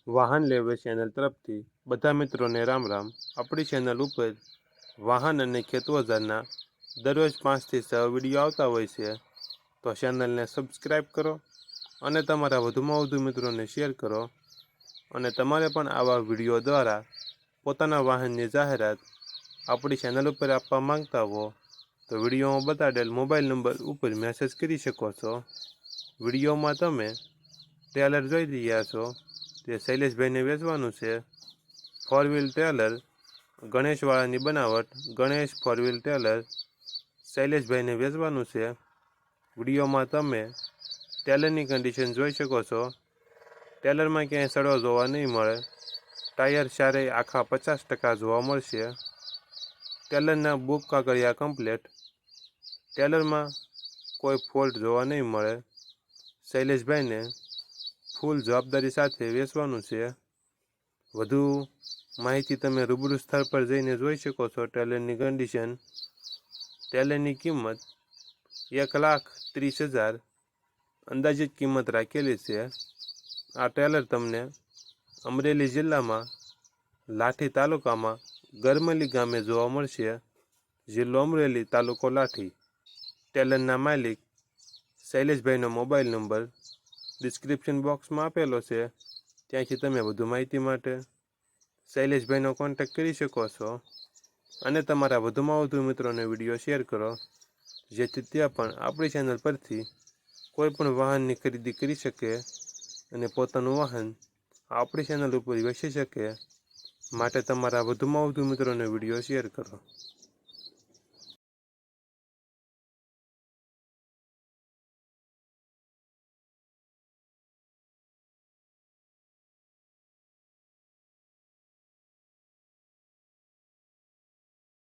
વાહન લેવે ચેનલ તરફથી બધા મિત્રોને રામ રામ। આપણી ચેનલ ઉપર વાહન અને ખેતવજારના દરરોજ 5 થી 6 વિડીયો આવતા હોય છે, તો ચેનલને સબસ્ક્રાઈબ કરો અને તમારા વધુમાં વધુ મિત્રોને શેર કરો। અને તમારે પણ આવા વિડીયો દ્વારા પોતાના વાહનની જાહેરાત આપણી ચેનલ ઉપર આપવા માંગતા હો તો વિડીયોમાં બતાડેલ મોબાઈલ નંબર ઉપર મેસેજ કરી શકો છો। વિડીયોમાં તમે ટ્રેલર જોઈ રહ્યા છો તે શૈલેષભાઈને વેચવાનું છે। 4 વ્હીલ ટ્રેલર ગણેશવાળાની બનાવટ ગણેશ 4 વ્હીલ ટ્રેલર શૈલેષભાઈને વેચવાનું છે। વિડીયોમાં તમે ટ્રેલરની કન્ડિશન જોઈ શકો છો। ટ્રેલરમાં ક્યાંય સડો જોવા નહીં મળે। ટાયર ચારેય આખા 50% જોવા મળશે। ટ્રેલરના બુક કાગળિયા કમ્પ્લેટ। ટ્રેલરમાં કોઈ ફોલ્ટ જોવા નહીં મળે। શૈલેષભાઈને ફૂલ જવાબદારી સાથે વેચવાનું છે। વધુ માહિતી તમે રૂબરૂ સ્થળ પર જઈને જોઈ શકો છો। ટ્રેલરની કન્ડિશન, ટ્રેલરની કિંમત 1,30,000 અંદાજિત કિંમત રાખેલી છે। આ ટ્રેલર તમને અમરેલી જિલ્લામાં લાઠી તાલુકામાં ગરમલી ગામે જોવા મળશે। જિલ્લો અમરેલી, તાલુકો લાઠી। ટ્રેલરના માલિક શૈલેષભાઈનો મોબાઈલ નંબર ડિસ્ક્રિપ્શન બોક્સમાં આપેલો છે, ત્યાંથી તમે વધુ માહિતી માટે શૈલેષભાઈનો કોન્ટેક્ટ કરી શકો છો અને તમારા વધુમાં વધુ મિત્રોને વિડીયો શેર કરો, જેથી તે પણ આપણી ચેનલ પરથી કોઈ પણ વાહનની ખરીદી કરી શકે અને પોતાનું વાહન આપણી ચેનલ ઉપર વેચી શકે। માટે તમારા વધુમાં વધુ મિત્રોને વિડીયો શેર કરો।